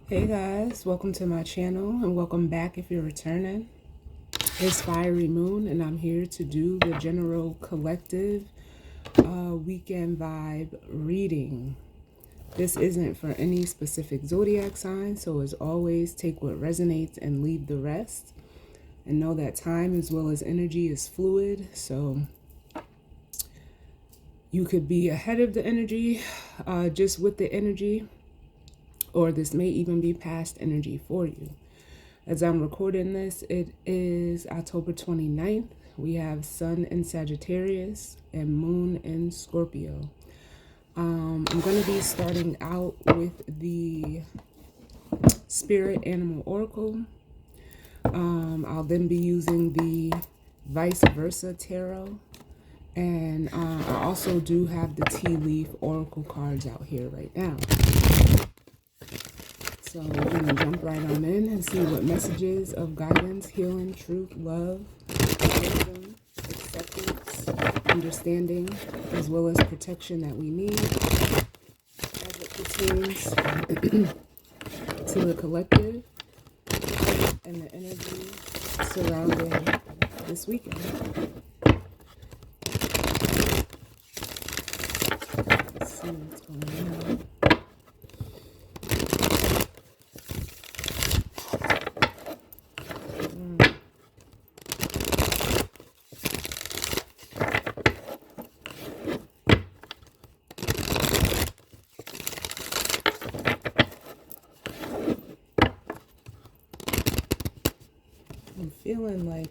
Hey guys, welcome to my channel and welcome back if you're returning. It's Fiery Moon and I'm here to do the general collective weekend vibe reading. This isn't for any specific zodiac sign, so as always, take what resonates and leave the rest. And know that time as well as energy is fluid, so you could be ahead of the energy, just with the energy, or this may even be past energy for you. As I'm recording this, it is October 29th. We have Sun in Sagittarius and Moon in Scorpio. I'm going to be starting out with the Spirit Animal Oracle. I'll then be using the Vice Versa Tarot. And I also do have the Tea Leaf Oracle cards out here right now. So we're going to jump right on in and see what messages of guidance, healing, truth, love, wisdom, acceptance, understanding, as well as protection that we need as it pertains to the collective and the energy surrounding this weekend. Let's see what's going on. I'm feeling like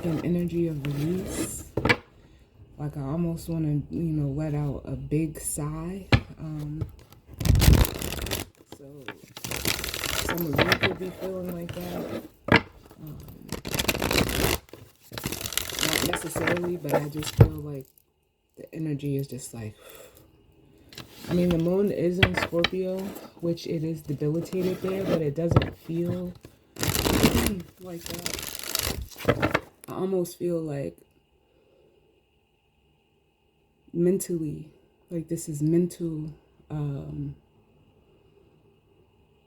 an energy of release. Like I almost want to, let out a big sigh. So some of you could be feeling like that. Not necessarily, but I just feel like the energy is just like, I mean, the moon is in Scorpio, which it is debilitated there, but it doesn't feel like that. I almost feel like mentally, like this is mental,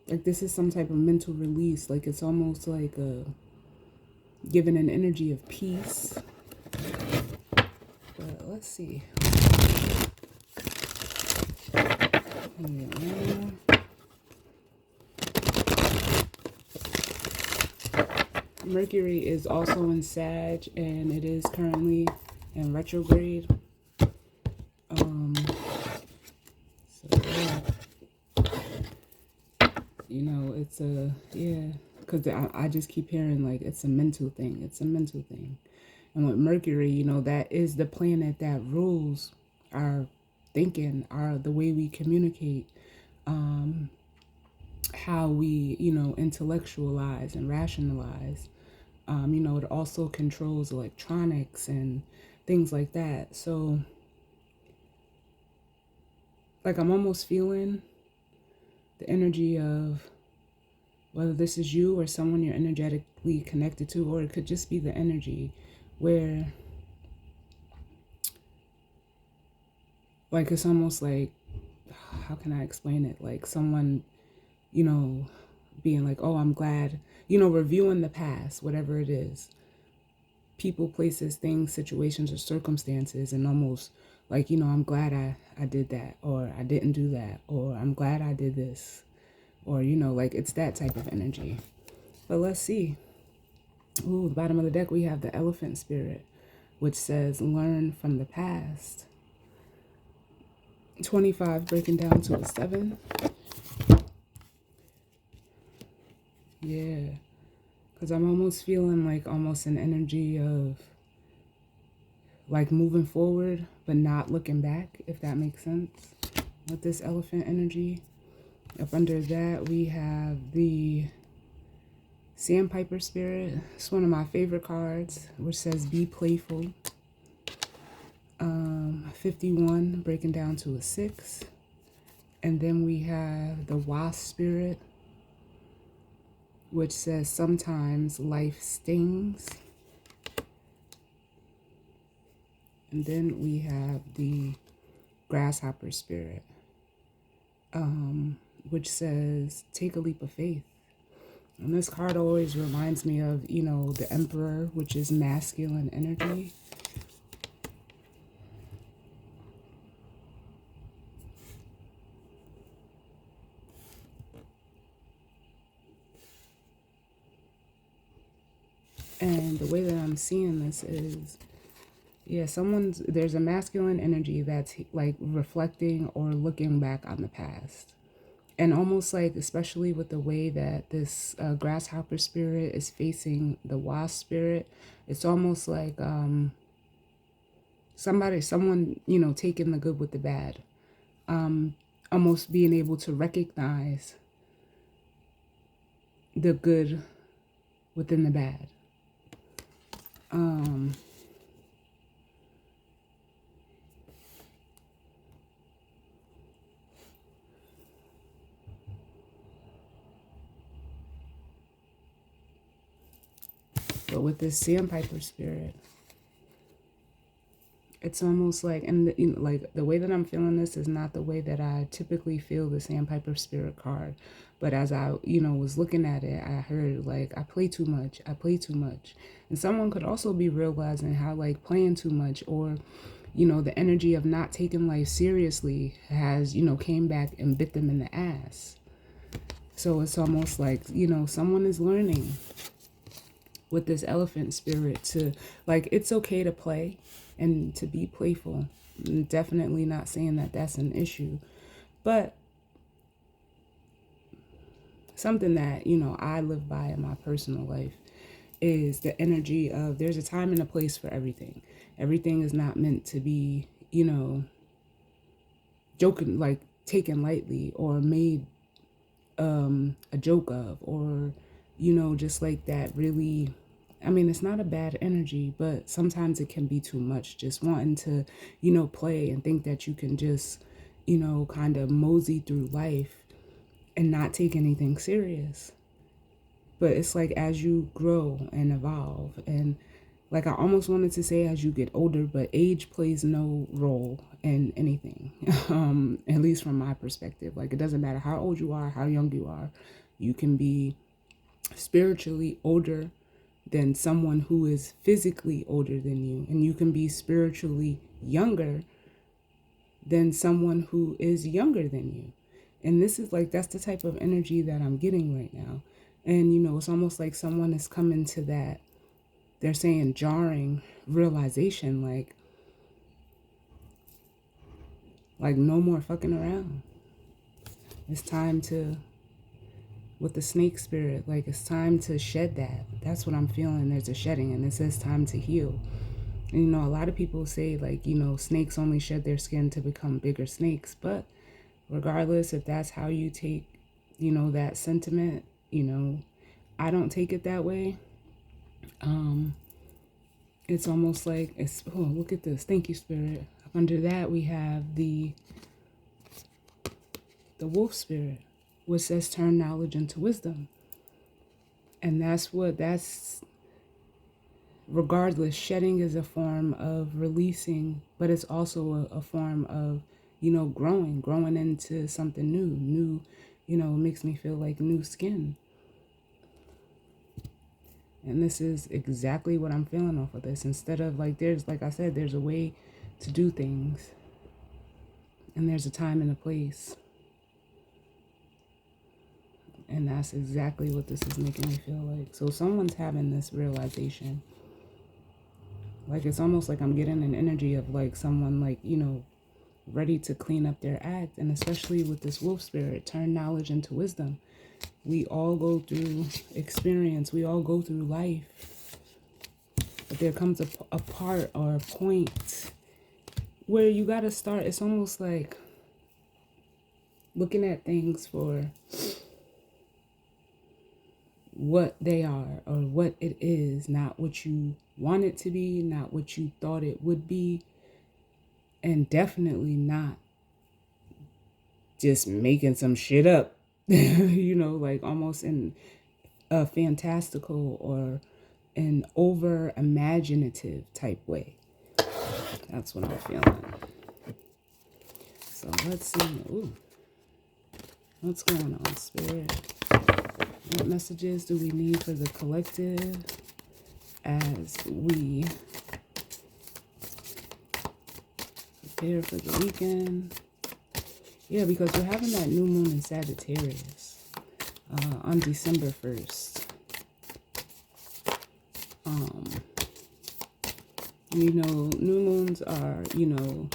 like this is some type of mental release. Like it's almost like giving an energy of peace. But let's see. Yeah. Mercury is also in Sag, and it is currently in retrograde. So yeah, it's because I just keep hearing like it's a mental thing. It's a mental thing, and with Mercury, that is the planet that rules our thinking, the way we communicate, how we intellectualize and rationalize. It also controls electronics and things like that. So, like, I'm almost feeling the energy of whether this is you or someone you're energetically connected to, or it could just be the energy where, like, it's almost like, how can I explain it? Like, someone, being like, oh, I'm glad, reviewing the past, whatever it is. People, places, things, situations, or circumstances, and almost like, I'm glad I did that, or I didn't do that, or I'm glad I did this, or, like it's that type of energy. But let's see. Ooh, the bottom of the deck, we have the Elephant Spirit, which says learn from the past. 25 breaking down to a 7. Yeah. Because I'm almost feeling like almost an energy of like moving forward, but not looking back, if that makes sense. With this elephant energy. Up under that, we have the Sandpiper Spirit. It's one of my favorite cards, which says be playful. 51 breaking down to a 6. And then we have the Wasp Spirit, which says sometimes life stings. And then we have the grasshopper spirit, which says, take a leap of faith. And this card always reminds me of, you know, the Emperor, which is masculine energy. And the way that I'm seeing this is, yeah, there's a masculine energy that's like reflecting or looking back on the past. And almost like, especially with the way that this grasshopper spirit is facing the wasp spirit, it's almost like someone, you know, taking the good with the bad. Almost being able to recognize the good within the bad. But with this sandpiper spirit, it's almost like, and you know, like the way that I'm feeling this is not the way that I typically feel the sandpiper spirit card. But as I, you know, was looking at it, I heard like, I play too much. I play too much. And someone could also be realizing how like playing too much, or, you know, the energy of not taking life seriously has, you know, came back and bit them in the ass. So it's almost like, you know, someone is learning with this elephant spirit to, like, it's okay to play and to be playful. I'm definitely not saying that that's an issue, but something that, you know, I live by in my personal life is the energy of there's a time and a place for everything. Everything is not meant to be, you know, joking, like taken lightly or made a joke of, or, you know, just like that really, I mean, it's not a bad energy, but sometimes it can be too much, just wanting to, you know, play and think that you can just, you know, kind of mosey through life and not take anything serious. But it's like as you grow and evolve, and like I almost wanted to say as you get older, but age plays no role in anything, at least from my perspective. Like, it doesn't matter how old you are, how young you are. You can be spiritually older than someone who is physically older than you, and you can be spiritually younger than someone who is younger than you. And this is like, that's the type of energy that I'm getting right now. And, you know, it's almost like someone is coming to that, they're saying jarring realization, like no more fucking around. It's time to, with the snake spirit, like it's time to shed that. That's what I'm feeling. There's a shedding, and it says time to heal. And, you know, a lot of people say, like, you know, snakes only shed their skin to become bigger snakes. But regardless if that's how you take, you know, that sentiment, you know, I don't take it that way. It's almost like, it's, oh, look at this. Thank you, Spirit. Under that, we have the wolf spirit, which says turn knowledge into wisdom. And that's regardless, shedding is a form of releasing, but it's also a form of, you know, growing into something new, you know, makes me feel like new skin. And this is exactly what I'm feeling off of this. Instead of like, there's, like I said, there's a way to do things, and there's a time and a place. And that's exactly what this is making me feel like. So someone's having this realization. Like, it's almost like I'm getting an energy of like someone, like, you know, ready to clean up their act. And especially with this wolf spirit, turn knowledge into wisdom. We all go through experience. We all go through life. But there comes a part or a point where you got to start. It's almost like looking at things for what they are or what it is, not what you want it to be, not what you thought it would be, and definitely not just making some shit up, you know, like almost in a fantastical or an over imaginative type way. That's what I'm feeling. let's see. Ooh, what's going on, Spirit? What messages do we need for the collective as we prepare for the weekend? Yeah, because we're having that new moon in Sagittarius on December 1st. You know, new moons are, you know,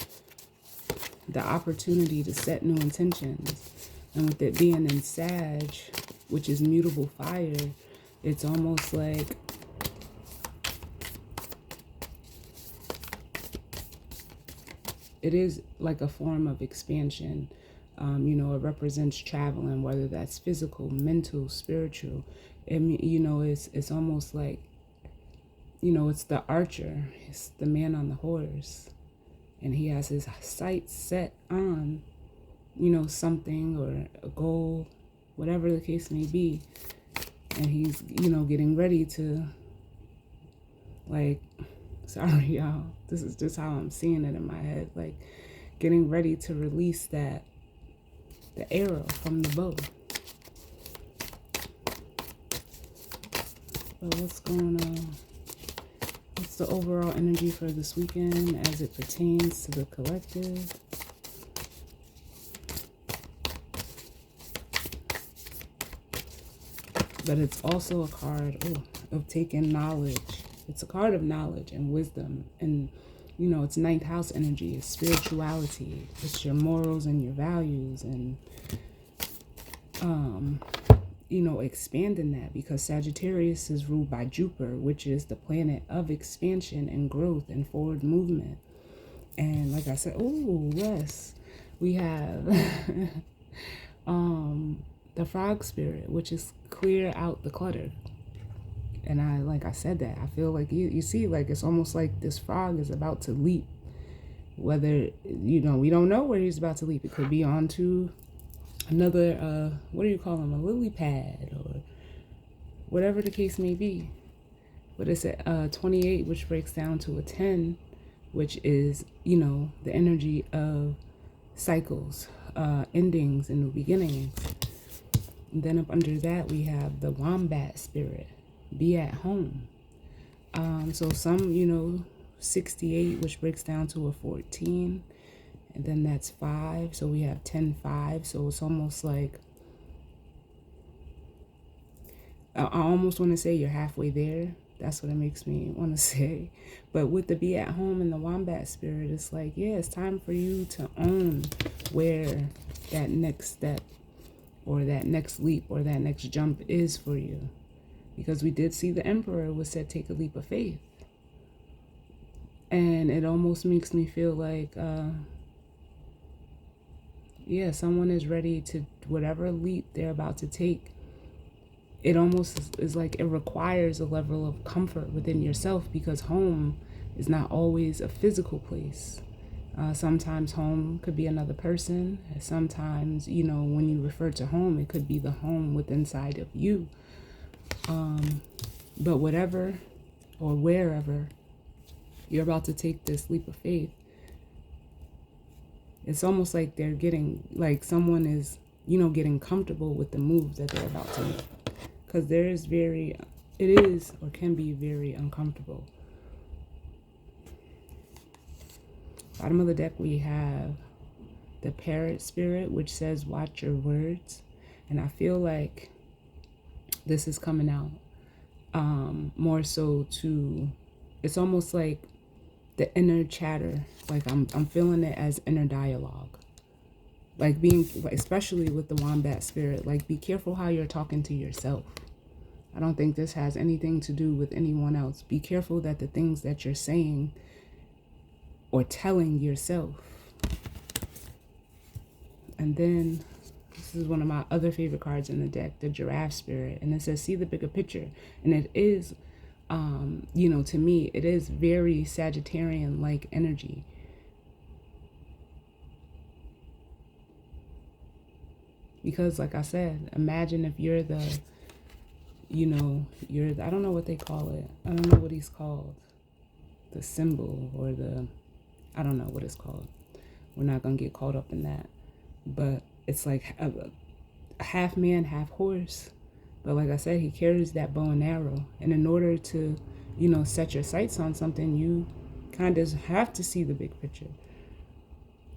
the opportunity to set new intentions. And with it being in Sag, which is mutable fire, it's almost like it is like a form of expansion. You know, it represents traveling, whether that's physical, mental, spiritual. You know, it's almost like, you know, it's the archer, it's the man on the horse, and he has his sights set on, you know, something or a goal, whatever the case may be. And he's, you know, getting ready to, like, sorry, y'all, this is just how I'm seeing it in my head, like, getting ready to release the arrow from the bow. But what's going on? What's the overall energy for this weekend as it pertains to the collective? But it's also a card of taking knowledge. It's a card of knowledge and wisdom. And, you know, it's ninth house energy. It's spirituality. It's your morals and your values. And, you know, expanding that, because Sagittarius is ruled by Jupiter, which is the planet of expansion and growth and forward movement. And like I said, oh, yes, we have the frog spirit, which is clear out the clutter. And like I said that, I feel like you see, like, it's almost like this frog is about to leap. Whether, you know, we don't know where he's about to leap. It could be onto another, what do you call them, a lily pad or whatever the case may be. But it's a 28, which breaks down to a 10, which is, you know, the energy of cycles, endings and new beginnings. And then up under that, we have the wombat spirit, be at home. So some, you know, 68, which breaks down to a 14. And then that's 5. So we have 10, 5. So it's almost like, I almost want to say you're halfway there. That's what it makes me want to say. But with the be at home and the wombat spirit, it's like, yeah, it's time for you to own where that next step or that next leap or that next jump is for you. Because we did see the emperor was said take a leap of faith. And it almost makes me feel like, yeah, someone is ready to, whatever leap they're about to take, it almost is like it requires a level of comfort within yourself, because home is not always a physical place. Sometimes home could be another person. Sometimes, you know, when you refer to home, it could be the home within inside of you. But whatever or wherever you're about to take this leap of faith, it's almost like they're getting, like someone is, you know, getting comfortable with the move that they're about to make. Because it is or can be very uncomfortable. Bottom of the deck, we have the parrot spirit, which says, watch your words. And I feel like this is coming out more so to, it's almost like the inner chatter. Like I'm feeling it as inner dialogue. Like being, especially with the wombat spirit, like be careful how you're talking to yourself. I don't think this has anything to do with anyone else. Be careful that the things that you're saying or telling yourself. And then this is one of my other favorite cards in the deck, the giraffe spirit. And it says, see the bigger picture. And it is, you know, to me, it is very Sagittarian-like energy. Because like I said, imagine if you're the, you know, I don't know what they call it. I don't know what he's called. The symbol or the, I don't know what it's called. We're not going to get caught up in that. but it's like a half man, half horse. But like I said, he carries that bow and arrow. And in order to, set your sights on something, you kind of have to see the big picture.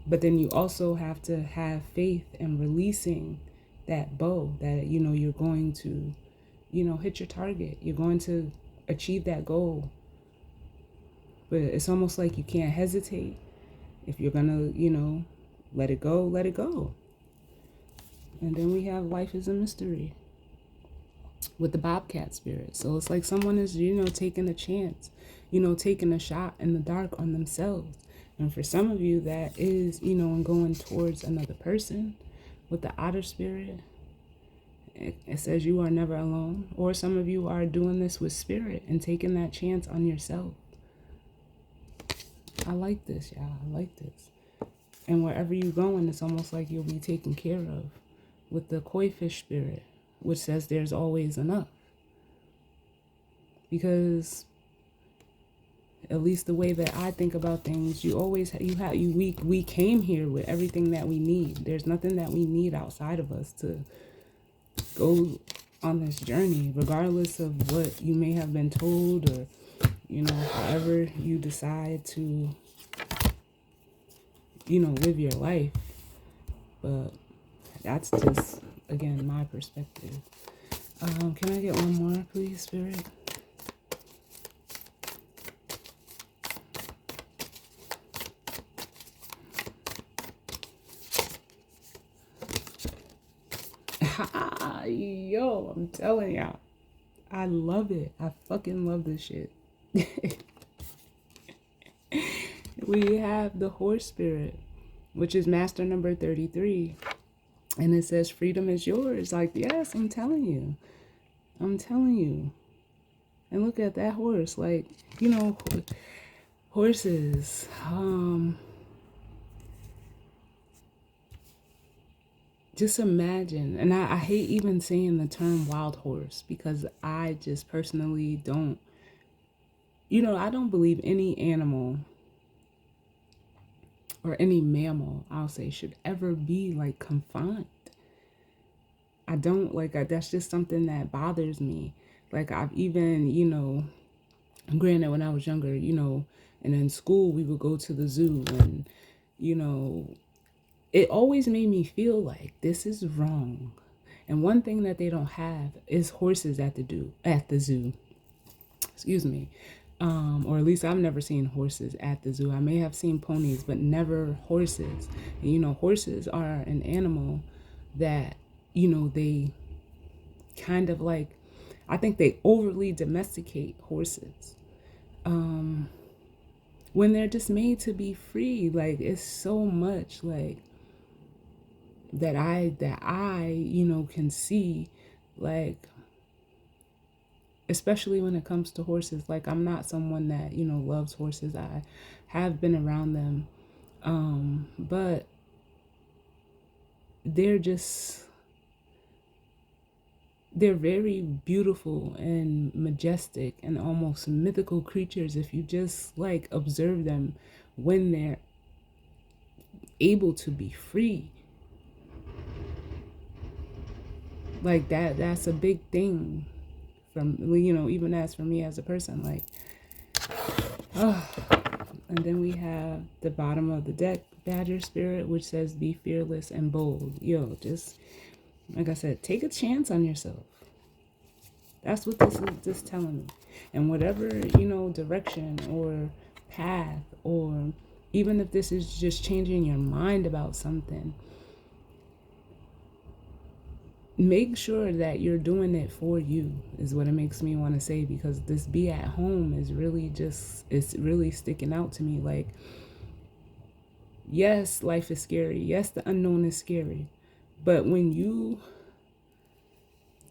But then you also have to have faith in releasing that bow that, you're going to, hit your target. You're going to achieve that goal. But it's almost like you can't hesitate. If you're going to, let it go, let it go. And then we have life is a mystery with the Bobcat spirit. So it's like someone is, taking a chance, taking a shot in the dark on themselves. And for some of you, that is, going towards another person with the otter spirit. It says you are never alone. Or some of you are doing this with spirit and taking that chance on yourself. I like this, y'all. I like this. And wherever you're going, it's almost like you'll be taken care of with the koi fish spirit, which says there's always enough. Because at least the way that I think about things, we came here with everything that we need. There's nothing that we need outside of us to go on this journey, regardless of what you may have been told, or however you decide to live your life. But that's just, again, my perspective. Can I get one more, please, Spirit? Yo, I'm telling y'all, I love it. I fucking love this shit. We have the horse spirit, which is master number 33. And it says freedom is yours. Like, yes, I'm telling you. I'm telling you. And look at that horse. Like, horses. Just imagine. And I hate even saying the term wild horse, because I just personally don't, I don't believe any animal or any mammal, I'll say, should ever be like confined. I don't that's just something that bothers me. Like, I've even, granted, when I was younger, and in school we would go to the zoo, and, it always made me feel like this is wrong. And one thing that they don't have is horses at the zoo. Excuse me. Or at least I've never seen horses at the zoo. I may have seen ponies, but never horses. And, horses are an animal that, they kind of like, I think they overly domesticate horses. When they're just made to be free. Like, it's so much like that I can see, like, especially when it comes to horses. Like, I'm not someone that, loves horses. I have been around them. But they're very beautiful and majestic and almost mythical creatures if you just like observe them when they're able to be free. Like, that's a big thing from, even as for me as a person, like, and then we have the bottom of the deck, Badger Spirit, which says be fearless and bold. Yo, just like I said, take a chance on yourself. That's what this is just telling me. And whatever, direction or path, or even if this is just changing your mind about something, make sure that you're doing it for you, is what it makes me want to say, because this be at home is really it's really sticking out to me. Like, yes, life is scary. Yes, the unknown is scary. But when you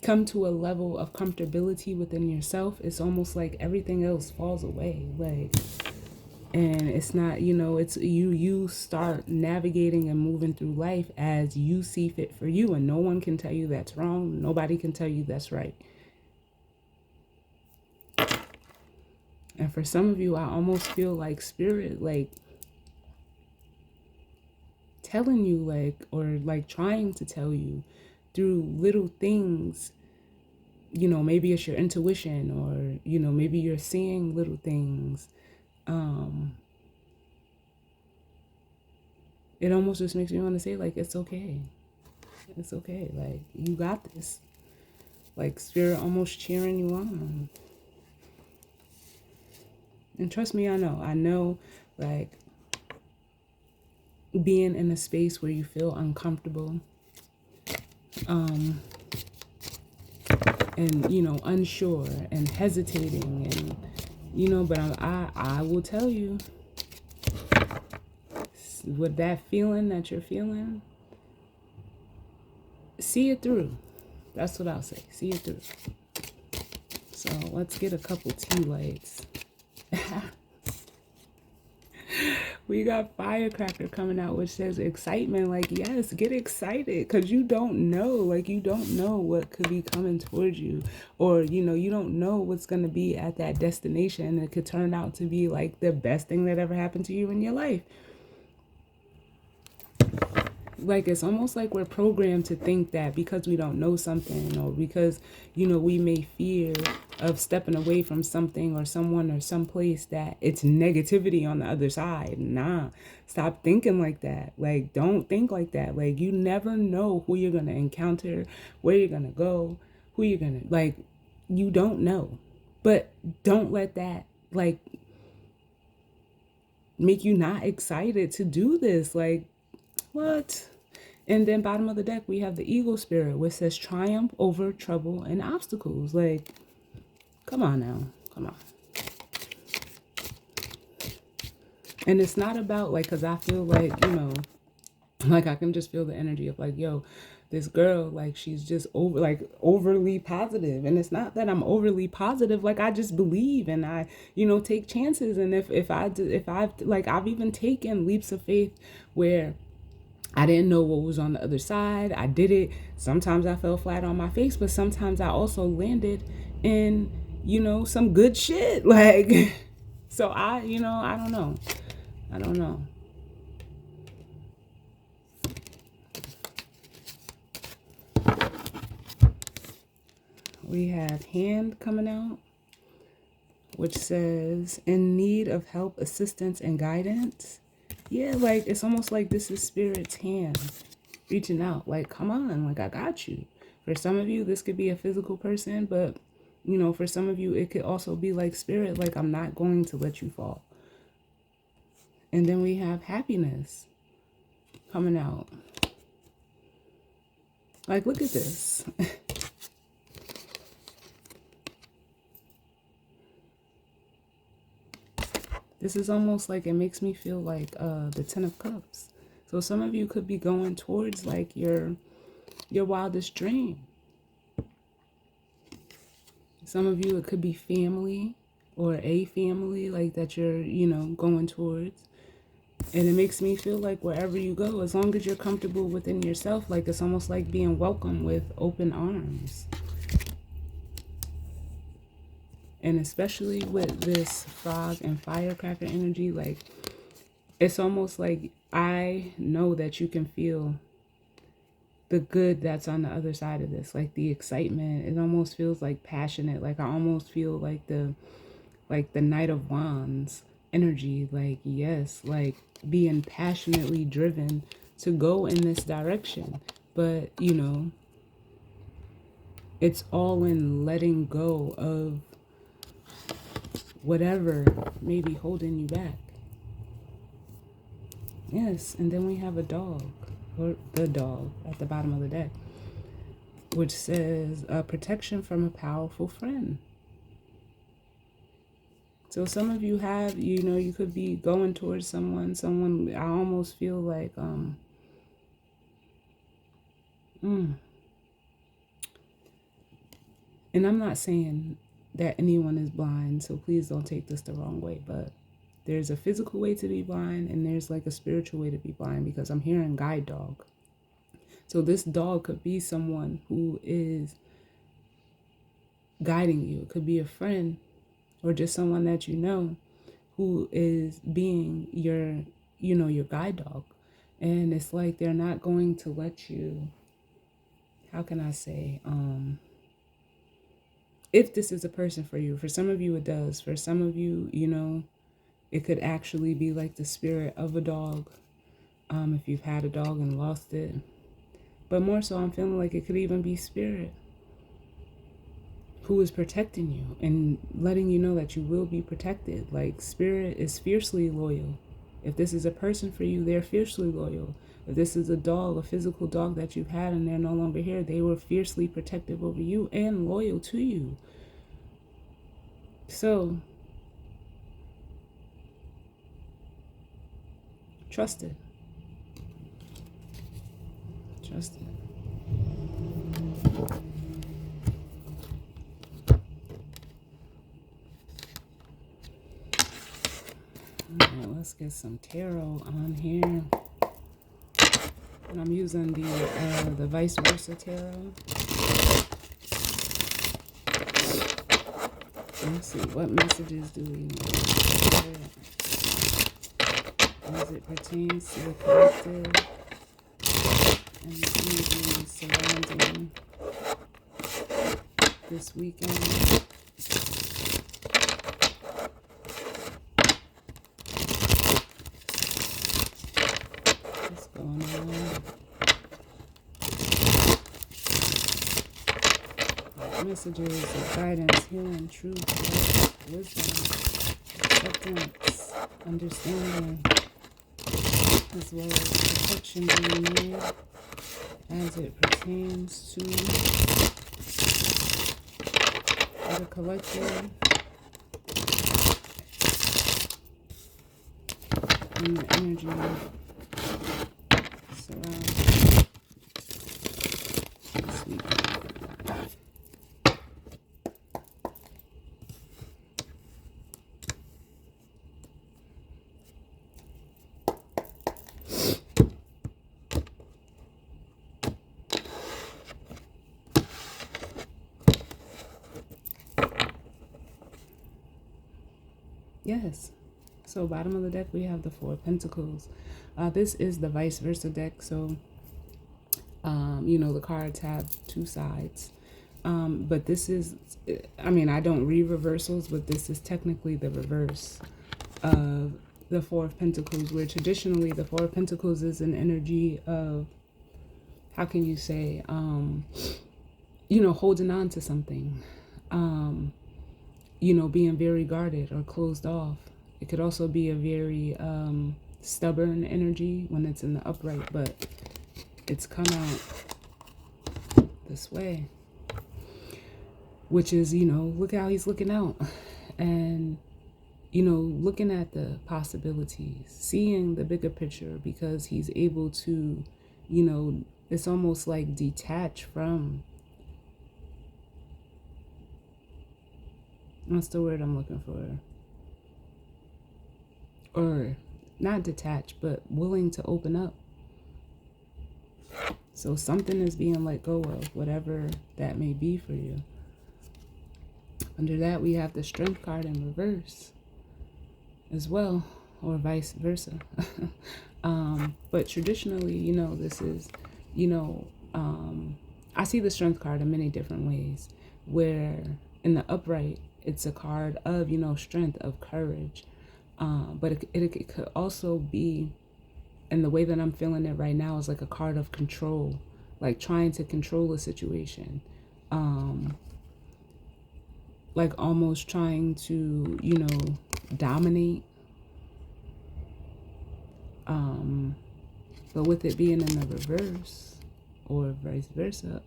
come to a level of comfortability within yourself, it's almost like everything else falls away. Like, and it's not, it's you start navigating and moving through life as you see fit for you, and no one can tell you that's wrong. Nobody can tell you that's right. And for some of you, I almost feel like spirit, like, telling you, like, or like trying to tell you through little things. You know, maybe it's your intuition, or, you know, maybe you're seeing little things. It almost just makes me want to say, like, it's okay. It's okay. Like, you got this. Like, spirit almost cheering you on. And trust me, I know. I know, like, being in a space where you feel uncomfortable, and, you know, unsure and hesitating, and, you know, but I will tell you, with that feeling that you're feeling, see it through. That's what I'll say. See it through. So let's get a couple tea lights. We got Firecracker coming out, which says excitement. Like, yes, get excited, because you don't know. Like, you don't know what could be coming towards you. Or, you know, you don't know what's going to be at that destination. It could turn out to be like the best thing that ever happened to you in your life. Like, it's almost like we're programmed to think that because we don't know something, or because, you know, we may fear of stepping away from something or someone or someplace, that it's negativity on the other side. Nah, stop thinking like that. Like, don't think like that. Like, you never know who you're going to encounter, where you're going to go, who you're going to, like, you don't know. But don't let that, like, make you not excited to do this. Like, what? And then bottom of the deck, we have the Eagle Spirit, which says triumph over trouble and obstacles. Like, come on now. Come on. And it's not about, like, because I feel like, you know, like, I can just feel the energy of, like, yo, this girl, like, she's just overly positive. And it's not that I'm overly positive. Like, I just believe, and I, you know, take chances. And if I've, like, I've even taken leaps of faith where I didn't know what was on the other side. I did it. Sometimes I fell flat on my face, but sometimes I also landed in, you know, some good shit. Like, so you know, I don't know. I don't know. We have Hand coming out, which says in need of help, assistance, and guidance. Yeah, like, it's almost like this is Spirit's hand reaching out. Like, come on, like, I got you. For some of you, this could be a physical person, but, you know, for some of you, it could also be like Spirit, like, I'm not going to let you fall. And then we have Happiness coming out. Like, look at this. This is almost like, it makes me feel like the Ten of Cups. So some of you could be going towards, like, your wildest dream. Some of you, it could be family or a family, like, that you're, you know, going towards. And it makes me feel like wherever you go, as long as you're comfortable within yourself, like, it's almost like being welcome with open arms. And especially with this Frog and Firecracker energy, like, it's almost like I know that you can feel the good that's on the other side of this, like the excitement. It almost feels like passionate. Like, I almost feel like the Knight of Wands energy. Like, yes, like being passionately driven to go in this direction. But, you know, it's all in letting go of whatever may be holding you back. Yes, and then we have a dog, or the dog at the bottom of the deck, which says protection from a powerful friend. So some of you have, you know, you could be going towards someone, I almost feel like, and I'm not saying that anyone is blind, so please don't take this the wrong way, but there's a physical way to be blind, and there's like a spiritual way to be blind, because I'm hearing guide dog. So this dog could be someone who is guiding you. It could be a friend or just someone that you know who is being your, you know, your guide dog. And it's like they're not going to let you, how can I say, if this is a person for you. For some of you, it does. For some of you, it could actually be like the spirit of a dog, if you've had a dog and lost it. But more so, I'm feeling like it could even be spirit who is protecting you and letting you know that you will be protected. Like, spirit is fiercely loyal. If this is a person for you, they're fiercely loyal. If this is a dog, a physical dog that you've had and they're no longer here, they were fiercely protective over you and loyal to you. So, trust it. Trust it. All right, let's get some tarot on here. And I'm using the Vice Versa tarot. Let's see, what messages do we need? As it pertains to the collective and the energy surrounding this weekend. What's going on? Messages of guidance, healing, truth, love, wisdom, acceptance, understanding, as well as protection being made as it pertains to the collective and the energy surrounding this week. Yes. So bottom of the deck, we have the Four of Pentacles. This is the Vice Versa deck. So, the cards have two sides. But this is, I don't read reversals, but this is technically the reverse of the Four of Pentacles, where traditionally the Four of Pentacles is an energy of, how can you say, holding on to something, being very guarded or closed off. It could also be a very stubborn energy when it's in the upright, but it's come out this way, which is, look how he's looking out and, looking at the possibilities, seeing the bigger picture, because he's able to, it's almost like detach from, what's the word I'm looking for? Or not detached, but willing to open up. So something is being let go of, whatever that may be for you. Under that, we have the Strength card in reverse as well, or vice versa. But traditionally, this is, I see the Strength card in many different ways, where in the upright, it's a card of, strength, of courage. But it could also be, and the way that I'm feeling it right now is like a card of control, like trying to control a situation, like almost trying to, dominate. But with it being in the reverse, or vice versa,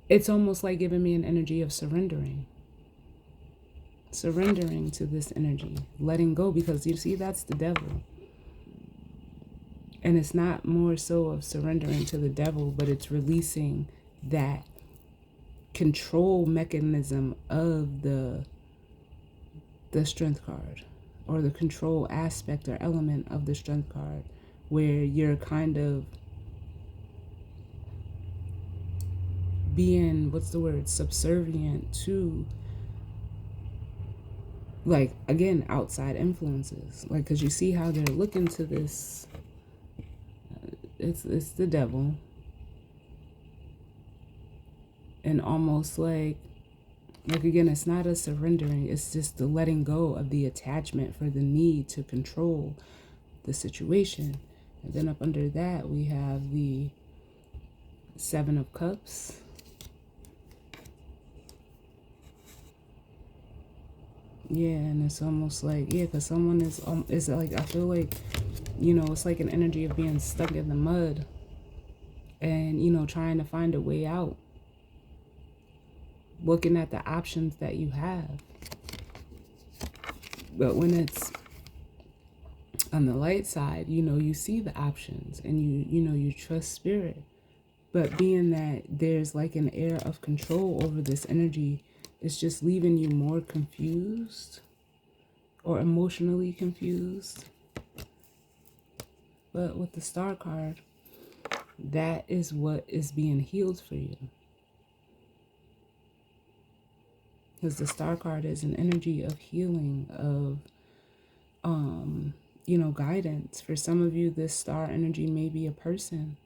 it's almost like giving me an energy of surrendering to this energy, letting go, because you see, that's the devil. And it's not more so of surrendering to the devil, but it's releasing that control mechanism of the Strength card, or the control aspect or element of the Strength card, where you're kind of being, subservient to, like, again, outside influences. Like, because you see how they're looking to this. It's the devil. And almost like again, it's not a surrendering. It's just the letting go of the attachment for the need to control the situation. And then up under that, we have the Seven of Cups. Yeah, and it's almost like, yeah, because someone is like, I feel like, it's like an energy of being stuck in the mud and, trying to find a way out, looking at the options that you have. But when it's on the light side, you see the options and you trust spirit. But being that there's like an air of control over this energy, it's just leaving you more confused or emotionally confused. But with the Star card, that is what is being healed for you. Because the Star card is an energy of healing, of guidance. For some of you, this star energy may be a person.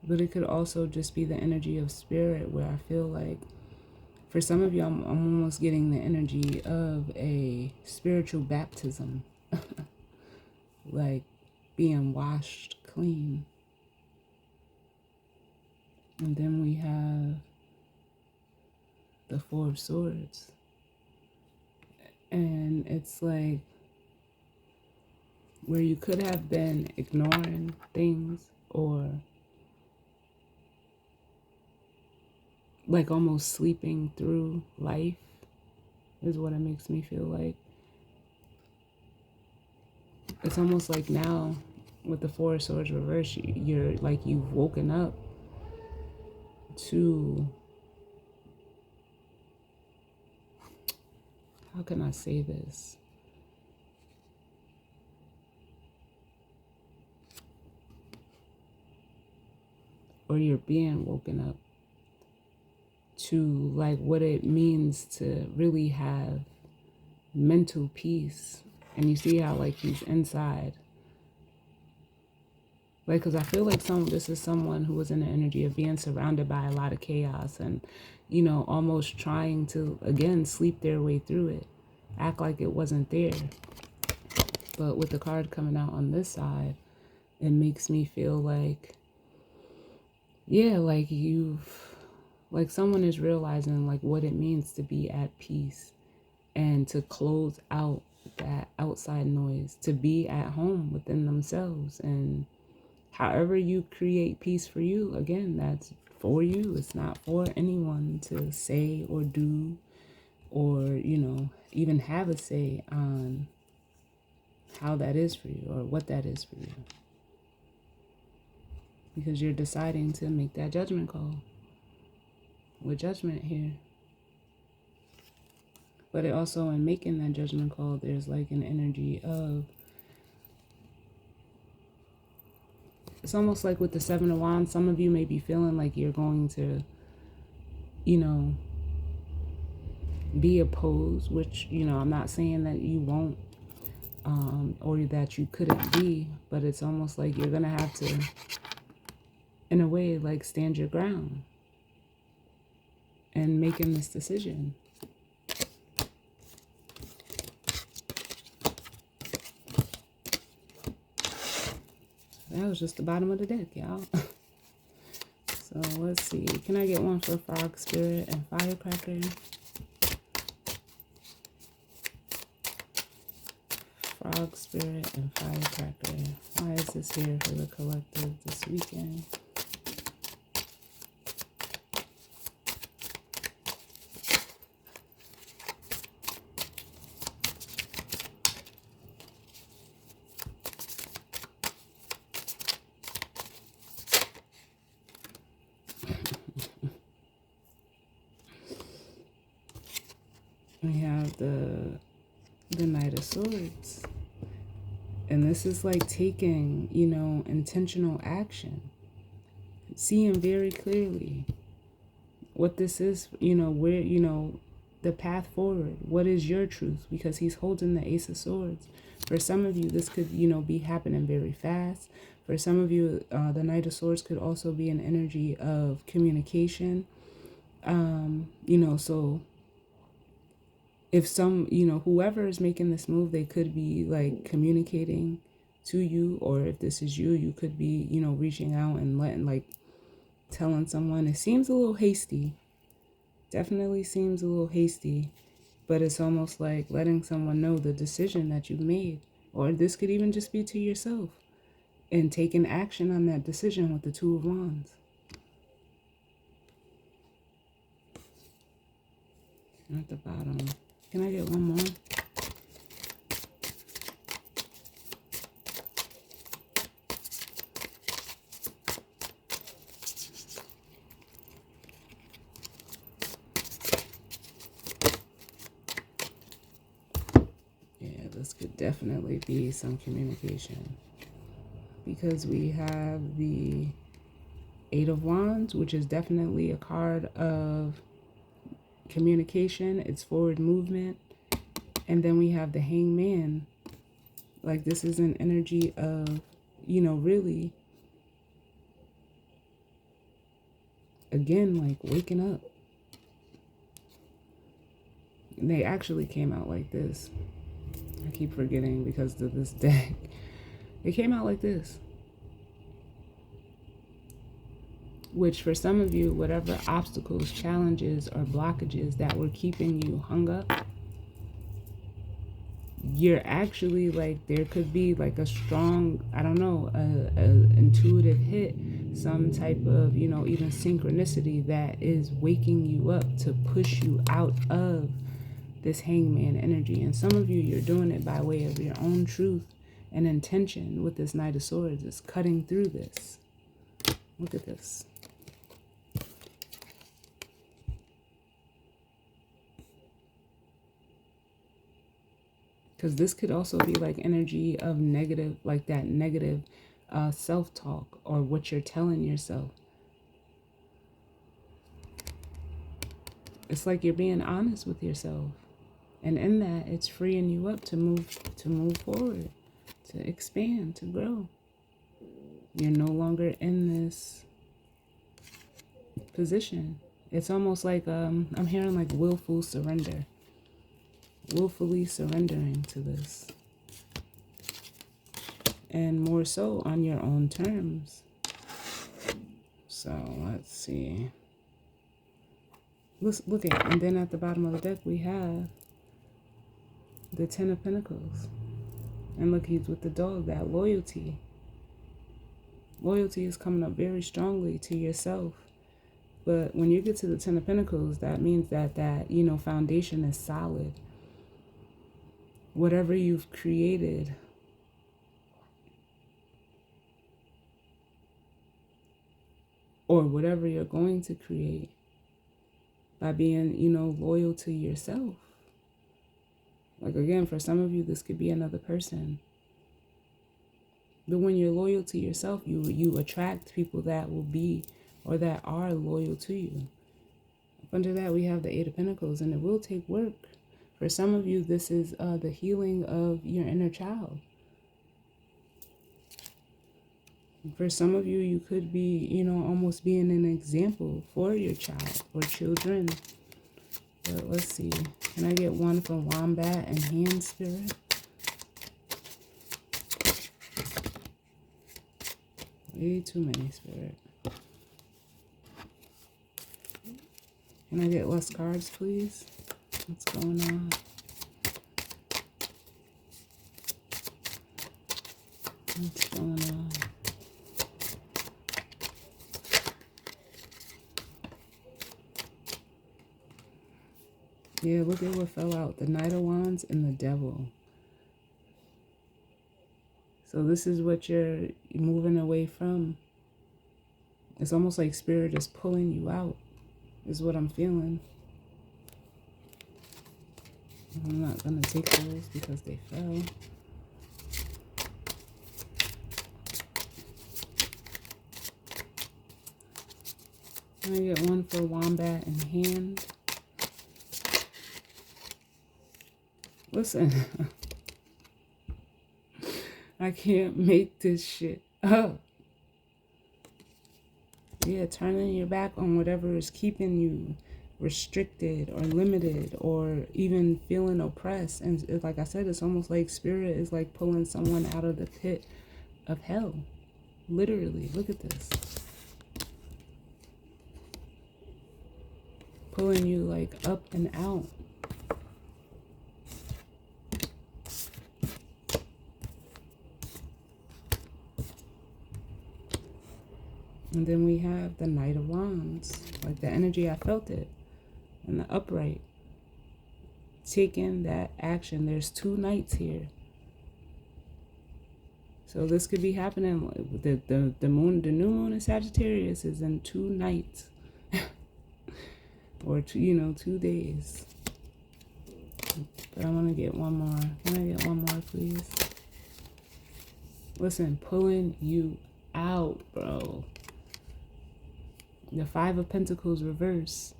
But it could also just be the energy of spirit, where I feel like for some of you, I'm almost getting the energy of a spiritual baptism. Like being washed clean. And then we have the Four of Swords. And it's like where you could have been ignoring things, or like almost sleeping through life, is what it makes me feel like. It's almost like now with the Four of Swords reverse, you're like, you've woken up to, how can I say this? Or you're being woken up to like what it means to really have mental peace. And you see how like he's inside. Like, because I feel like this is someone who was in the energy of being surrounded by a lot of chaos and, almost trying to, again, sleep their way through it. Act like it wasn't there. But with the card coming out on this side, it makes me feel like, yeah, like like someone is realizing like what it means to be at peace and to close out that outside noise, to be at home within themselves. And however you create peace for you, again, that's for you. It's not for anyone to say or do or, even have a say on how that is for you or what that is for you. Because you're deciding to make that judgment call with Judgment here. But it also, in making that judgment call, there's like an energy of, it's almost like with the Seven of Wands, some of you may be feeling like you're going to, be opposed, which, I'm not saying that you won't, or that you couldn't be, but it's almost like you're going to have to, in a way, like stand your ground and making this decision. That was just the bottom of the deck, y'all. So let's see. Can I get one for Frog Spirit and Firecracker? Frog Spirit and Firecracker. Why is this here for the collective this weekend? We have the Knight of Swords. And this is like taking, intentional action. Seeing very clearly what this is, where, the path forward. What is your truth? Because he's holding the Ace of Swords. For some of you, this could, be happening very fast. For some of you, the Knight of Swords could also be an energy of communication. So if whoever is making this move, they could be like communicating to you, or if this is you, you could be, reaching out and telling someone. It seems a little hasty. Definitely seems a little hasty, but it's almost like letting someone know the decision that you've made. Or this could even just be to yourself and taking action on that decision with the Two of Wands. At the bottom. Can I get one more? Yeah, this could definitely be some communication. Because we have the Eight of Wands, which is definitely a card of communication. It's forward movement. And then we have the Hangman. Like, this is an energy of, really, again, like waking up. And they actually came out like this. I keep forgetting because of this deck. They came out like this. Which for some of you, whatever obstacles, challenges, or blockages that were keeping you hung up, you're actually like, there could be like a strong, I don't know, a intuitive hit, some type of, even synchronicity that is waking you up to push you out of this Hangman energy. And some of you, you're doing it by way of your own truth and intention with this Knight of Swords. It's cutting through this. Look at this. Because this could also be like energy of negative, like that negative self-talk or what you're telling yourself. It's like you're being honest with yourself. And in that, it's freeing you up to move forward, to expand, to grow. You're no longer in this position. It's almost like, I'm hearing like willful surrender. Willfully surrendering to this. And more so on your own terms. So, let's see. Look at, and then at the bottom of the deck, we have the Ten of Pentacles. And look, he's with the dog, that loyalty. Loyalty is coming up very strongly to yourself. But when you get to the Ten of Pentacles, that means that foundation is solid. Whatever you've created, or whatever you're going to create, by being, loyal to yourself. Like, again, for some of you, this could be another person. But when you're loyal to yourself, you attract people that will be, or that are loyal to you. Up under that, we have the Eight of Pentacles, and it will take work. For some of you, this is the healing of your inner child. For some of you, you could be, almost being an example for your child or children. But let's see. Can I get one from Wombat and Hand Spirit? Way too many, Spirit. Can I get less cards, please? What's going on? What's going on? Yeah, look at what fell out. The Knight of Wands and the Devil. So this is what you're moving away from. It's almost like Spirit is pulling you out, is what I'm feeling. I'm not going to take those because they fell. Can I get one for Wombat in hand? Listen, I can't make this shit up. Yeah, turning your back on whatever is keeping you restricted or limited or even feeling oppressed. And like I said, it's almost like spirit is like pulling someone out of the pit of hell. Literally, look at this. Pulling you like up and out. And then we have the Knight of Wands. Like the energy, I felt it. And the upright. Taking that action. There's two knights here. So this could be happening. The moon, the new moon in Sagittarius is in 2 nights. Or 2 days. But I want to get one more. Can I get one more, please? Listen, pulling you out, bro. The 5 of Pentacles reverse.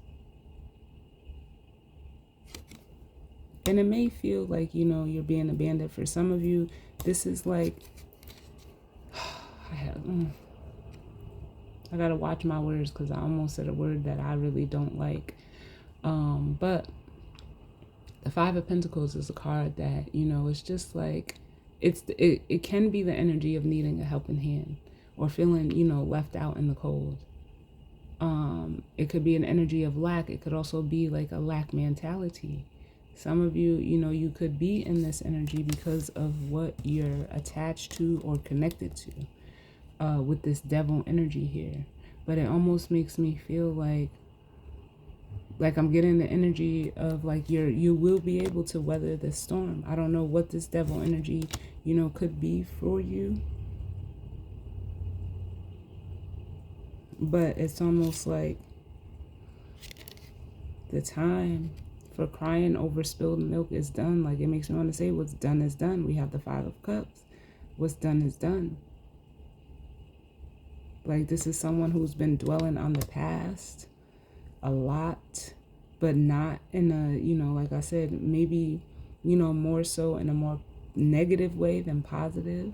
And it may feel like, you're being abandoned. For some of you, this is like, I gotta watch my words because I almost said a word that I really don't like. But the 5 of Pentacles is a card that, it's just like, it can be the energy of needing a helping hand or feeling, left out in the cold. It could be an energy of lack. It could also be like a lack mentality. Some of you, you could be in this energy because of what you're attached to or connected to with this devil energy here. But it almost makes me feel like I'm getting the energy of like you will be able to weather this storm. I don't know what this devil energy, could be for you. But it's almost like the time for crying over spilled milk is done. Like it makes me want to say what's done is done. We have the 5 of Cups. What's done is done. Like this is someone who's been dwelling on the past a lot, but not in a, like I said, maybe, more so in a more negative way than positive.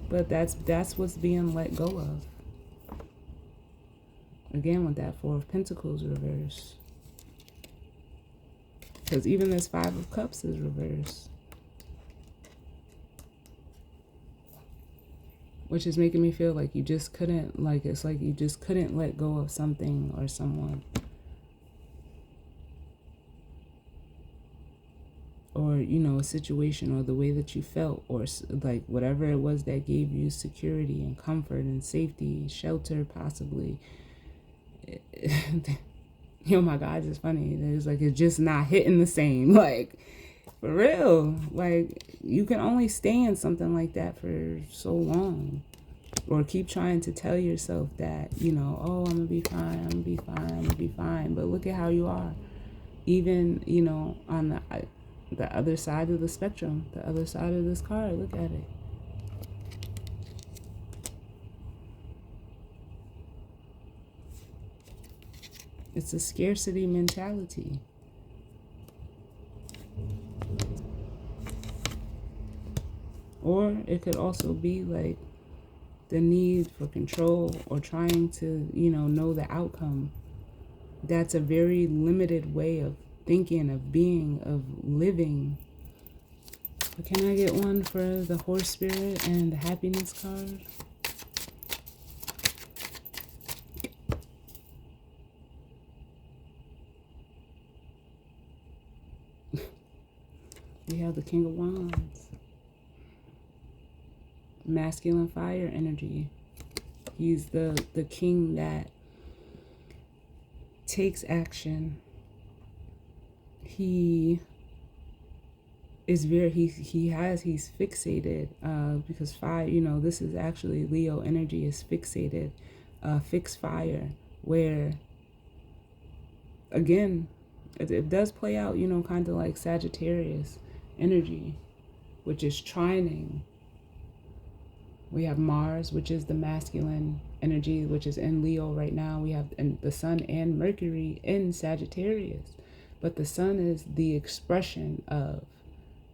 But that's what's being let go of. Again, with that 4 of Pentacles reverse. Because even this 5 of Cups is reversed. Which is making me feel like you just couldn't, like it's like you just couldn't let go of something or someone. Or, a situation or the way that you felt or like whatever it was that gave you security and comfort and safety, shelter possibly. Oh my God, it's funny. It's like it's just not hitting the same. Like, for real. Like, you can only stay in something like that for so long. Or keep trying to tell yourself that, oh, I'm going to be fine, I'm going to be fine, I'm going to be fine. But look at how you are. Even, on the other side of the spectrum, the other side of this card, look at it. It's a scarcity mentality. Or it could also be like the need for control or trying to, know the outcome. That's a very limited way of thinking, of being, of living. But can I get one for the Horse Spirit and the Happiness card? We have the King of Wands. Masculine fire energy. He's the king that takes action. He is he's fixated because fire, this is actually Leo energy is fixated, fixed fire, where again it does play out, kind of like Sagittarius energy, which is trining. We have Mars, which is the masculine energy, which is in Leo right now. We have the sun and Mercury in Sagittarius, but the sun is the expression of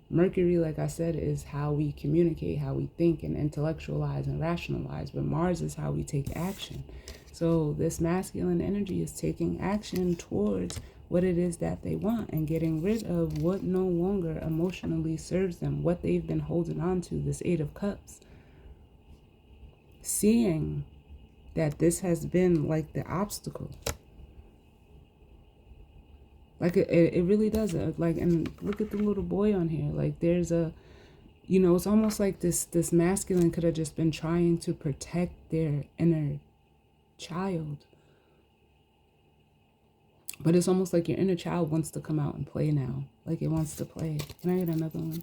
Mercury. Like I said, is how we communicate, how we think and intellectualize and rationalize, but Mars is how we take action. So this masculine energy is taking action towards what it is that they want and getting rid of what no longer emotionally serves them, what they've been holding on to, this Eight of Cups. Seeing that this has been like the obstacle. Like it really does. Like, and look at the little boy on here. Like there's a, you know, it's almost like this masculine could have just been trying to protect their inner child. But it's almost like your inner child wants to come out and play now. Like it wants to play. Can I get another one?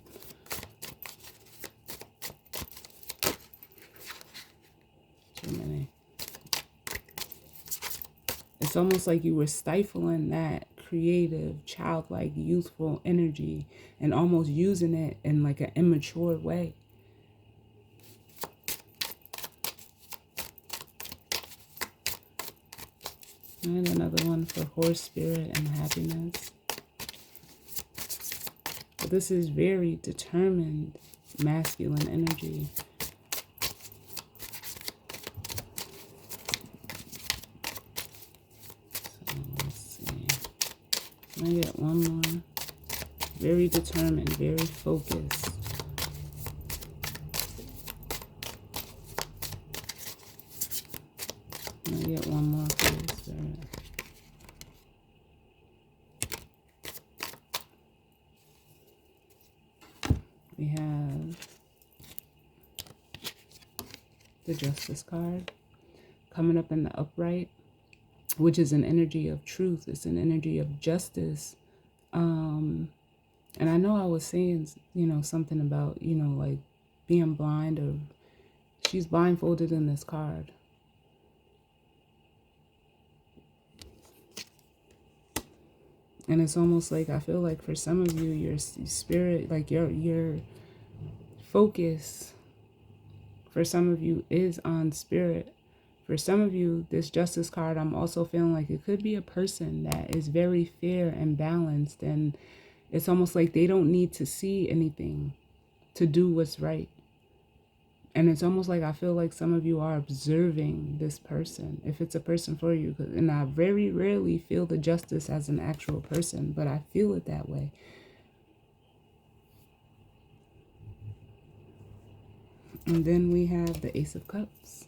Too many. It's almost like you were stifling that creative, childlike, youthful energy and almost using it in like an immature way. And another one for horse spirit and happiness. But this is very determined masculine energy. So let's see. Can I get one more? Very determined, very focused. Can I get one more, please? We have the Justice card coming up in the upright, which is an energy of truth. It's an energy of justice. And I know I was saying, you know, something about, you know, like being blind, or she's blindfolded in this card. And it's almost like, I feel like for some of you, your spirit, like your focus, for some of you is on spirit. For some of you, this Justice card, I'm also feeling like it could be a person that is very fair and balanced. And it's almost like they don't need to see anything to do what's right. And it's almost like I feel like some of you are observing this person, if it's a person for you. And I very rarely feel the Justice as an actual person, but I feel it that way. And then we have the Ace of Cups.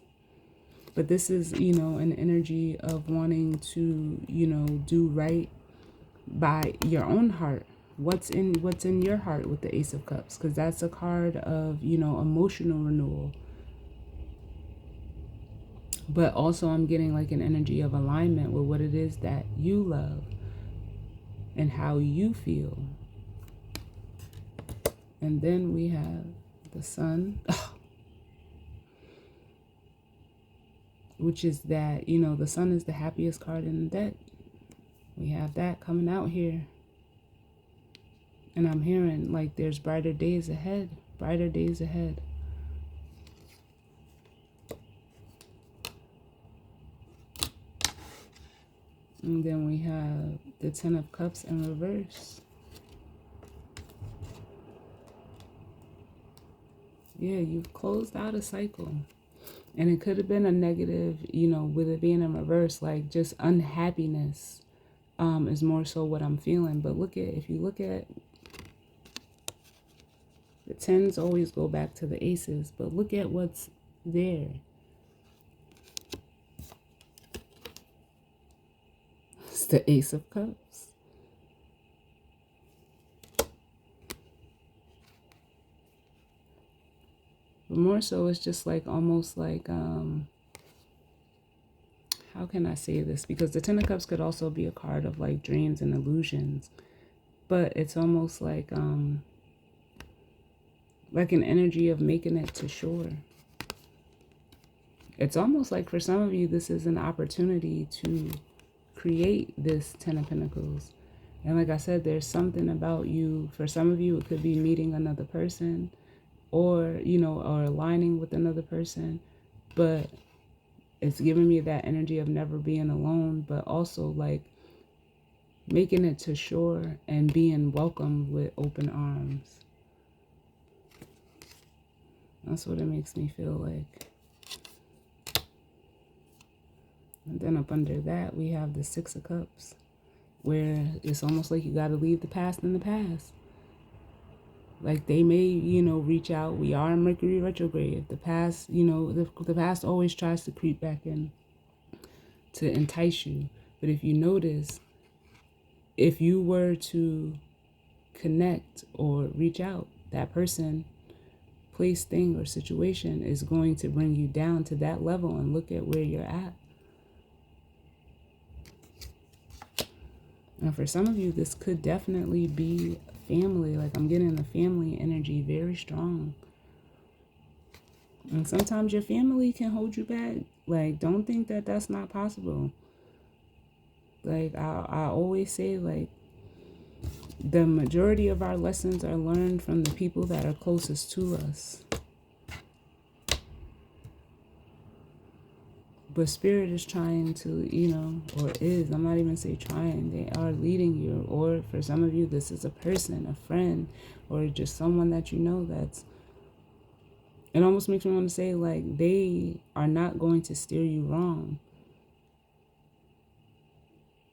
But this is, you know, an energy of wanting to, you know, do right by your own heart. What's in your heart with the Ace of Cups? Because that's a card of, you know, emotional renewal. But also I'm getting like an energy of alignment with what it is that you love and how you feel. And then we have the Sun, which is that, you know, the Sun is the happiest card in the deck. We have that coming out here. And I'm hearing like there's brighter days ahead, brighter days ahead. And then we have the Ten of Cups in reverse. Yeah, you've closed out a cycle. And it could have been a negative, you know, with it being in reverse, like just unhappiness is more so what I'm feeling. But look at, if you look at, the tens always go back to the aces, but look at what's there. It's the Ace of Cups. But more so, it's just like almost like, how can I say this? Because the Ten of Cups could also be a card of like dreams and illusions. But it's almost like an energy of making it to shore. It's almost like for some of you, this is an opportunity to create this Ten of Pentacles. And like I said, there's something about you. For some of you, it could be meeting another person, or, you know, or aligning with another person. But It's giving me that energy of never being alone, but also like making it to shore and being welcomed with open arms. That's what it makes me feel like. And then up under that, we have the Six of Cups, where it's almost like you got to leave the past in the past. Like they may, reach out. We are in Mercury retrograde. The past, the past always tries to creep back in to entice you. But if you notice, if you were to connect or reach out, that person, place, thing, or situation is going to bring you down to that level, and look at where you're at. And for some of you, this could definitely be family. Like I'm getting the family energy very strong. And sometimes your family can hold you back. Like, don't think that that's not possible. Like, I always say, like, the majority of our lessons are learned from the people that are closest to us. But Spirit is trying to, or is, I'm not even say trying, they are leading you. Or for some of you, this is a person, a friend, or just someone that you know that's, it almost makes me want to say, like, they are not going to steer you wrong.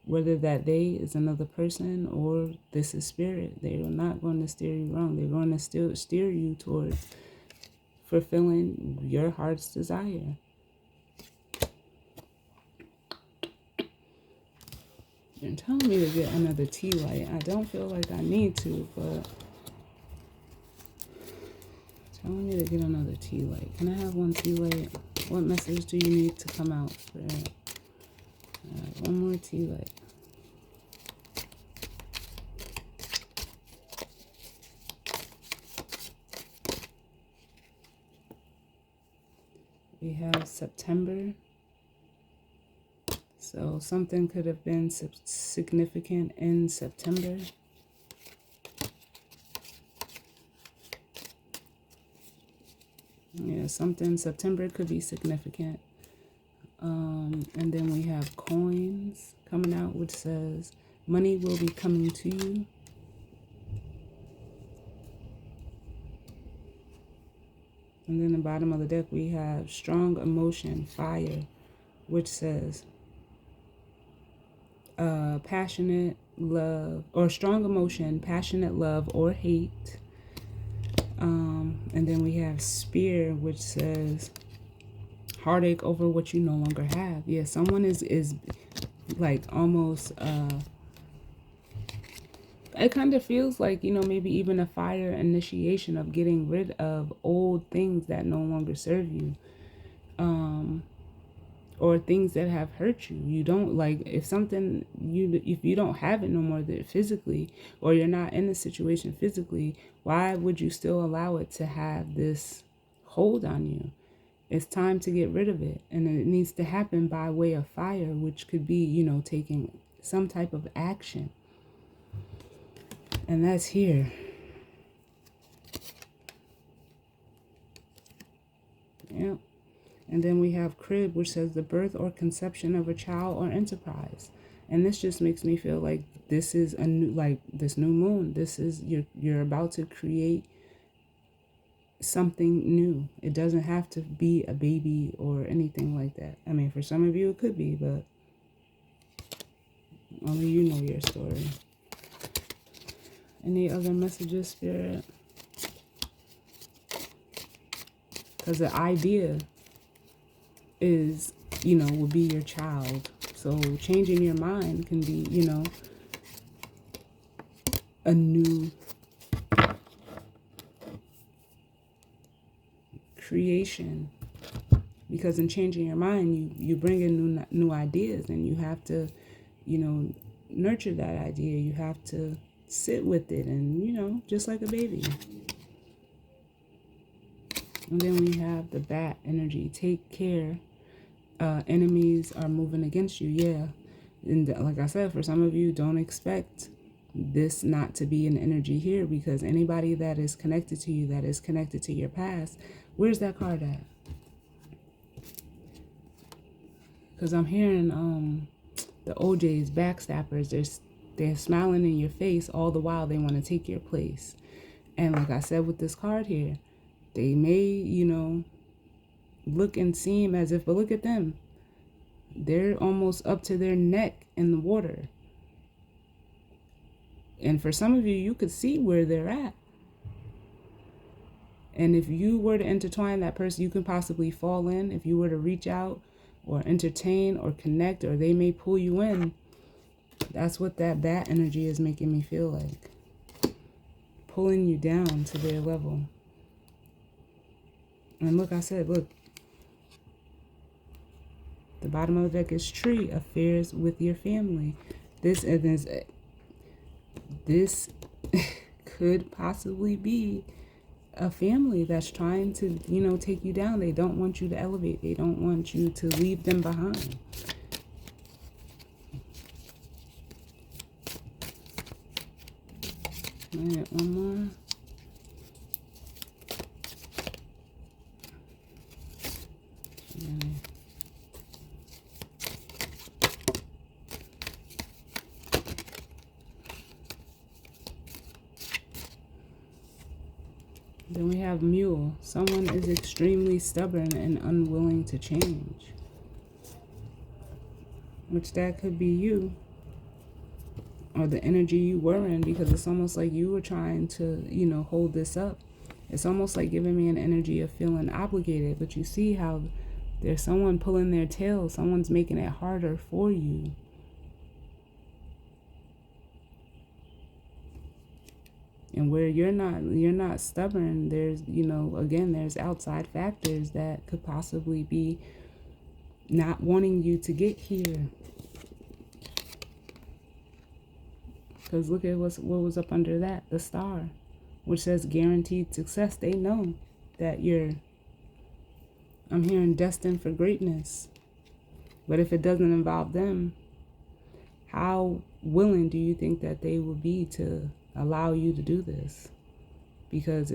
Whether that they is another person or this is Spirit, they are not going to steer you wrong. They're going to still steer you towards fulfilling your heart's desire. You're telling me to get another tea light. I don't feel like I need to, but telling me to get another tea light. Can I have one tea light? What message do you need to come out, Spirit? One more tea light. We have September. So something could have been significant in September. Yeah, something September could be significant. And then we have coins coming out, which says money will be coming to you. And then the bottom of the deck, we have strong emotion, fire, which says passionate love, or strong emotion, passionate love or hate. And then we have spear, which says heartache over what you no longer have. Yeah, someone is like almost it kind of feels like, maybe even a fire initiation of getting rid of old things that no longer serve you. Or things that have hurt you. You don't like, if you don't have it no more physically, or you're not in the situation physically, why would you still allow it to have this hold on you? It's time to get rid of it. And it needs to happen by way of fire, which could be, taking some type of action. And that's here. Yep. And then we have crib, which says the birth or conception of a child or enterprise. And this just makes me feel like this is a new, like this new moon. This is, you're about to create something new. It doesn't have to be a baby or anything like that. I mean, for some of you it could be, but only you know your story. Any other messages, Spirit? Because the idea is, will be your child. So changing your mind can be, a new creation. Because in changing your mind, you bring in new ideas, and you have to, nurture that idea. You have to sit with it, and, just like a baby. And then we have the bat energy. Take care. Enemies are moving against you. Yeah. And like I said, for some of you, don't expect this not to be an energy here, because anybody that is connected to you, that is connected to your past, where's that card at? Because I'm hearing the OJs, backstabbers, they're smiling in your face all the while they want to take your place. And like I said with this card here, they may, look and seem as if, but look at them. They're almost up to their neck in the water. And for some of you, you could see where they're at. And if you were to intertwine that person, you can possibly fall in. If you were to reach out or entertain or connect, or they may pull you in. That's what that bat energy is making me feel like. Pulling you down to their level. And look, I said, look. The bottom of the deck is tree, affairs with your family. This could possibly be a family that's trying to, take you down. They don't want you to elevate. They don't want you to leave them behind. All right, one more. Then we have mule. Someone is extremely stubborn and unwilling to change. Which that could be you. Or the energy you were in, because it's almost like you were trying to, hold this up. It's almost like giving me an energy of feeling obligated. But you see how there's someone pulling their tail. Someone's making it harder for you. And where you're not stubborn, there's, again, there's outside factors that could possibly be not wanting you to get here. Because look at what was up under that, the star, which says guaranteed success. They know that I'm hearing destined for greatness. But if it doesn't involve them, how willing do you think that they will be to allow you to do this? Because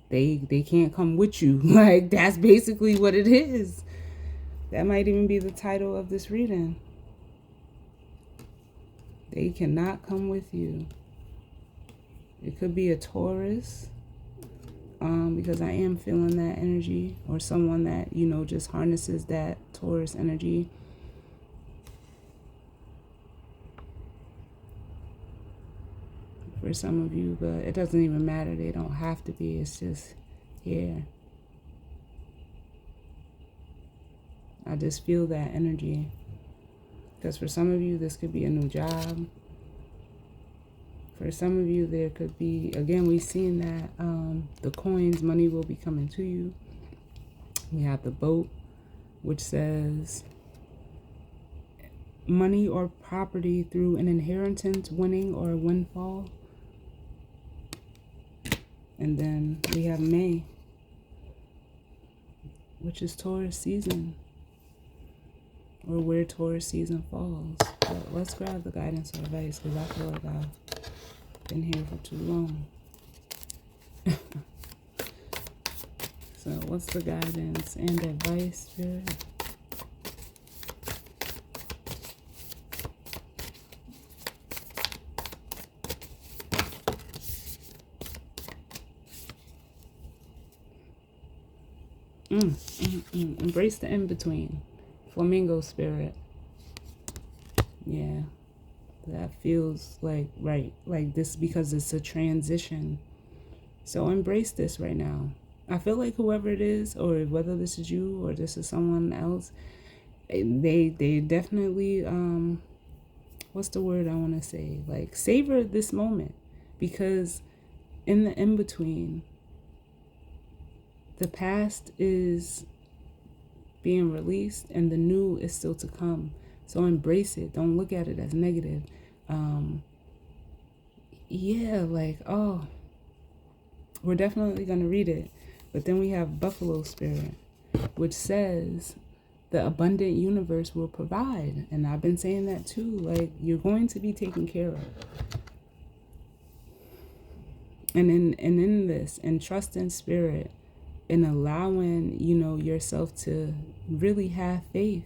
they can't come with you. Like, that's basically what it is. That might even be the title of this reading. They cannot come with you. It could be a Taurus, because I am feeling that energy, or someone that, just harnesses that Taurus energy. For some of you, but it doesn't even matter. They don't have to be. It's just here. I just feel that energy. Because for some of you, this could be a new job. For some of you, there could be, again, we've seen that the coins, money will be coming to you. We have the boat, which says money or property through an inheritance, winning, or a windfall. And then we have May, which is Taurus season, or where Taurus season falls. But let's grab the guidance or advice, because I feel like I've been here for too long. So what's the guidance and advice, Spirit? Embrace the in-between. Flamingo spirit. Yeah. That feels like right. Like this, because it's a transition. So embrace this right now. I feel like whoever it is, or whether this is you or this is someone else, they definitely, what's the word I want to say? Like, savor this moment. Because in the in-between, the past is being released and the new is still to come. So embrace it. Don't look at it as negative. Yeah, like, oh, we're definitely going to read it. But then we have Buffalo Spirit, which says the abundant universe will provide. And I've been saying that too. Like, you're going to be taken care of. And in this, and trust in spirit, and allowing, yourself to really have faith.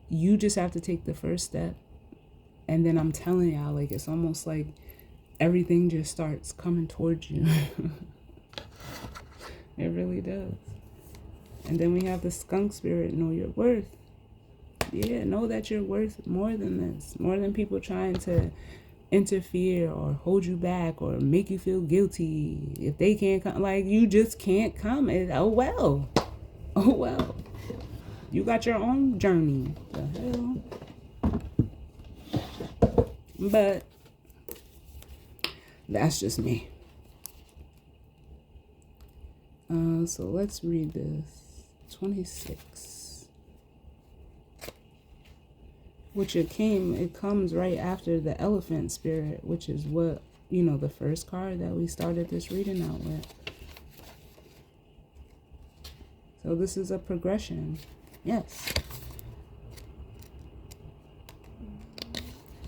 You just have to take the first step. And then I'm telling y'all, like, it's almost like everything just starts coming towards you. It really does. And then we have the skunk spirit, know your worth. Yeah, know that you're worth more than this. More than people trying to interfere or hold you back or make you feel guilty. If they can't come, like, you just can't come. And, oh, well. Oh, well. You got your own journey. The hell? But that's just me. So let's read this. 26. Which it comes right after the elephant spirit, which is what, the first card that we started this reading out with. So this is a progression. Yes.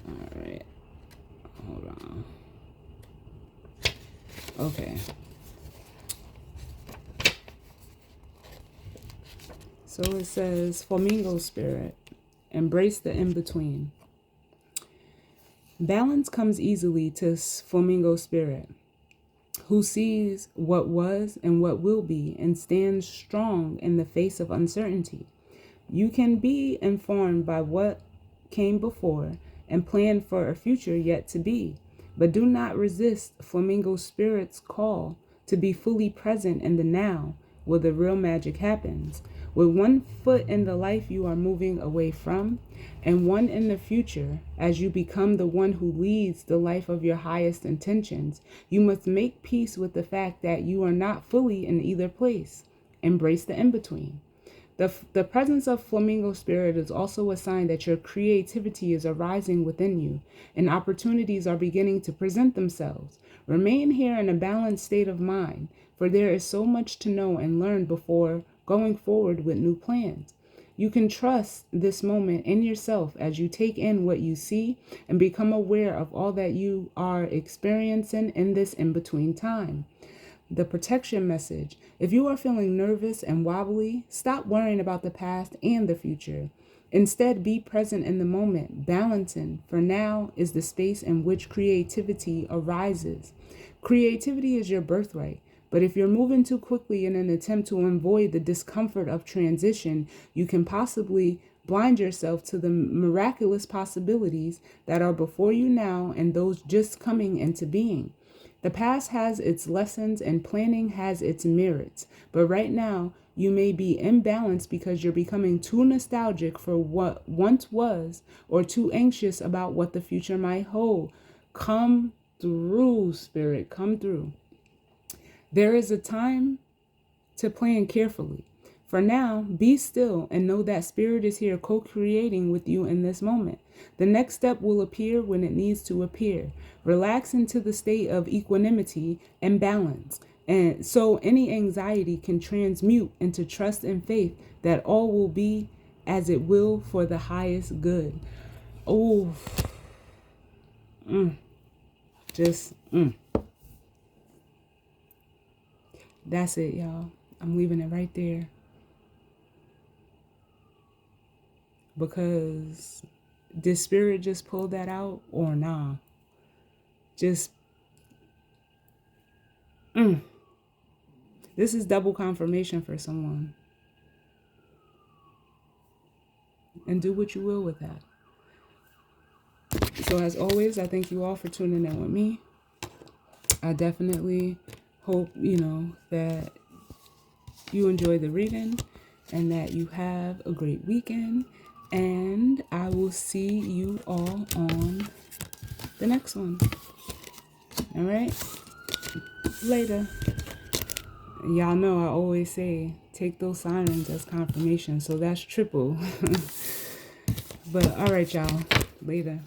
All right. Hold on. Okay. So it says, Flamingo spirit, embrace the in-between. Balance comes easily to Flamingo spirit, who sees what was and what will be and stands strong in the face of uncertainty. You can be informed by what came before and plan for a future yet to be, but do not resist Flamingo spirit's call to be fully present in the now, where the real magic happens. With one foot in the life you are moving away from, and one in the future, as you become the one who leads the life of your highest intentions, you must make peace with the fact that you are not fully in either place. Embrace the in-between. The presence of Flamingo spirit is also a sign that your creativity is arising within you, and opportunities are beginning to present themselves. Remain here in a balanced state of mind, for there is so much to know and learn before going forward with new plans. You can trust this moment in yourself as you take in what you see and become aware of all that you are experiencing in this in-between time. The protection message. If you are feeling nervous and wobbly, stop worrying about the past and the future. Instead, be present in the moment, balancing, for now is the space in which creativity arises. Creativity is your birthright. But if you're moving too quickly in an attempt to avoid the discomfort of transition, you can possibly blind yourself to the miraculous possibilities that are before you now and those just coming into being. The past has its lessons and planning has its merits, but right now you may be imbalanced because you're becoming too nostalgic for what once was or too anxious about what the future might hold. Come through, Spirit, come through. There is a time to plan carefully. For now, be still and know that Spirit is here co-creating with you in this moment. The next step will appear when it needs to appear. Relax into the state of equanimity and balance. And so any anxiety can transmute into trust and faith that all will be as it will for the highest good. Oh, That's it, y'all. I'm leaving it right there. Because did Spirit just pull that out or nah? This is double confirmation for someone. And do what you will with that. So as always, I thank you all for tuning in with me. I definitely hope, that you enjoy the reading and that you have a great weekend. And I will see you all on the next one. All right? Later. Y'all know I always say, take those sirens as confirmation. So that's triple. But all right, y'all. Later.